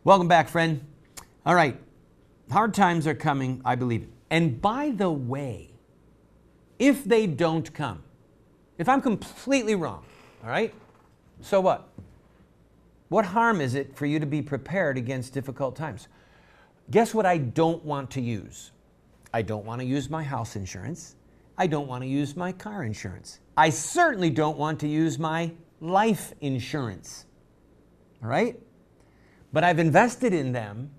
Welcome back, friend. All right. Hard times are coming, I believe it. And by the way, if they don't come, if I'm completely wrong, all right, so what? What harm is it for you to be prepared against difficult times? Guess what I don't want to use? I don't want to use my house insurance. I don't want to use my car insurance. I certainly don't want to use my life insurance. All right? But I've invested in them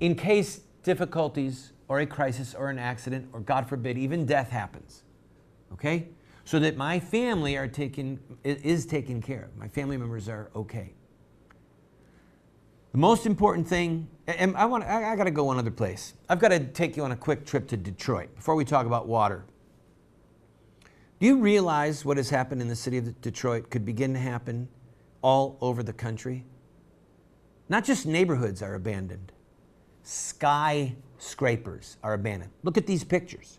in case difficulties or a crisis or an accident or, God forbid, even death happens. Okay? So that my family is taken care of. My family members are okay. The most important thing, and I got to go one other place. I've got to take you on a quick trip to Detroit before we talk about water. Do you realize what has happened in the city of Detroit could begin to happen all over the country? Not just neighborhoods are abandoned. Skyscrapers are abandoned. Look at these pictures.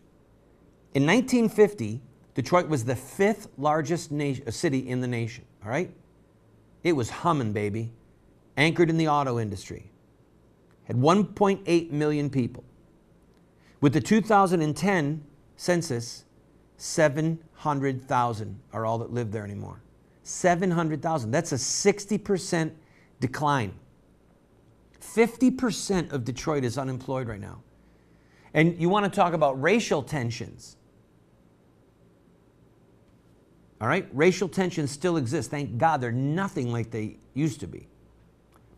In 1950, Detroit was the fifth largest city in the nation, all right? It was humming, baby. Anchored in the auto industry. Had 1.8 million people. With the 2010 census, 700,000 are all that live there anymore. 700,000. That's a 60% decline. 50% of Detroit is unemployed right now. And you want to talk about racial tensions. All right? Racial tensions still exist. Thank God they're nothing like they used to be.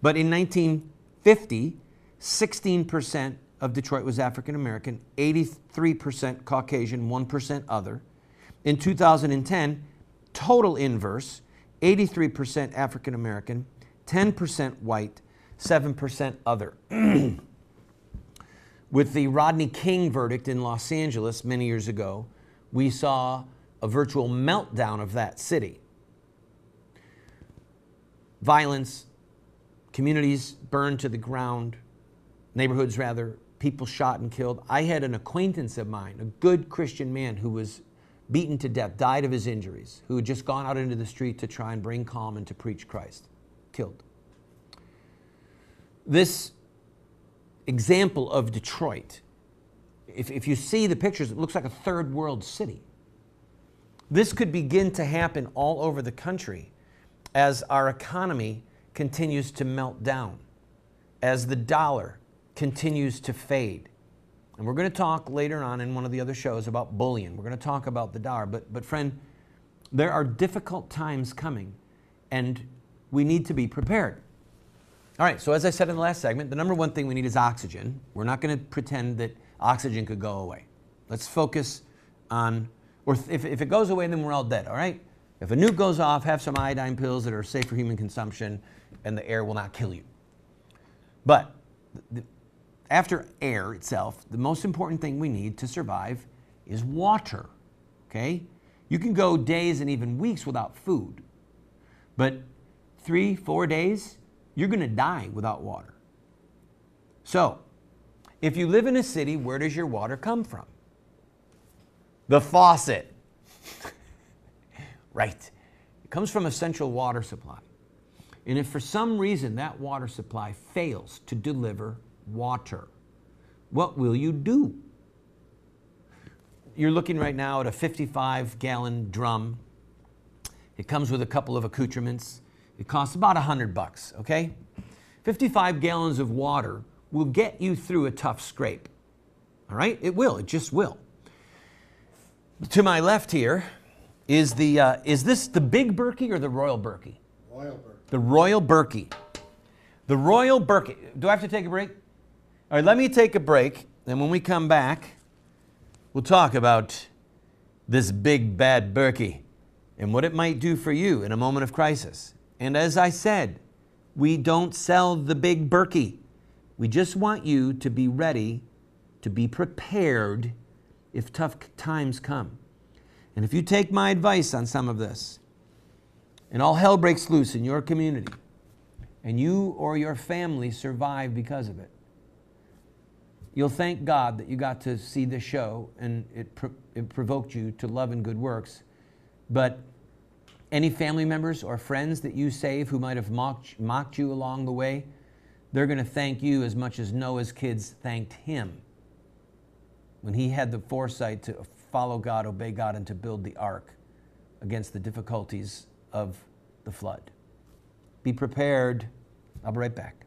But in 1950, 16% of Detroit was African American, 83% Caucasian, 1% other. In 2010, total inverse, 83% African American, 10% white, 7% other. With the Rodney King verdict in Los Angeles many years ago, we saw a virtual meltdown of that city. Violence, communities burned to the ground, neighborhoods rather, people shot and killed. I had an acquaintance of mine, a good Christian man who was beaten to death, died of his injuries, who had just gone out into the street to try and bring calm and to preach Christ. Killed. This example of Detroit, if you see the pictures, it looks like a third world city. This could begin to happen all over the country as our economy continues to melt down, as the dollar continues to fade. And we're going to talk later on in one of the other shows about bullion. We're going to talk about the dollar. But friend, there are difficult times coming, and we need to be prepared. All right, so as I said in the last segment, the number one thing we need is oxygen. We're not going to pretend that oxygen could go away. Let's focus on, or if it goes away, then we're all dead, all right? If a nuke goes off, have some iodine pills that are safe for human consumption, and the air will not kill you. But after air itself, the most important thing we need to survive is water, okay? You can go days and even weeks without food, but 3-4 days, you're going to die without water. So, if you live in a city, where does your water come from? The faucet. Right. It comes from a central water supply. And if for some reason that water supply fails to deliver water, what will you do? You're looking right now at a 55-gallon drum. It comes with a couple of accoutrements. It costs about $100, okay? 55 gallons of water will get you through a tough scrape. All right? It will. It just will. To my left here is this the Big Berkey or the Royal Berkey? Royal Berkey. The Royal Berkey. The Royal Berkey. Do I have to take a break? All right, let me take a break, and when we come back, we'll talk about this big bad Berkey and what it might do for you in a moment of crisis. And as I said, we don't sell the Big Berkey. We just want you to be ready, to be prepared if tough times come. And if you take my advice on some of this, and all hell breaks loose in your community, and you or your family survive because of it, you'll thank God that you got to see this show and it provoked you to love and good works. But any family members or friends that you save who might have mocked you along the way, They're going to thank you as much as Noah's kids thanked him when he had the foresight to follow God, obey God, and to build the ark against the difficulties of the flood. Be prepared. I'll be right back.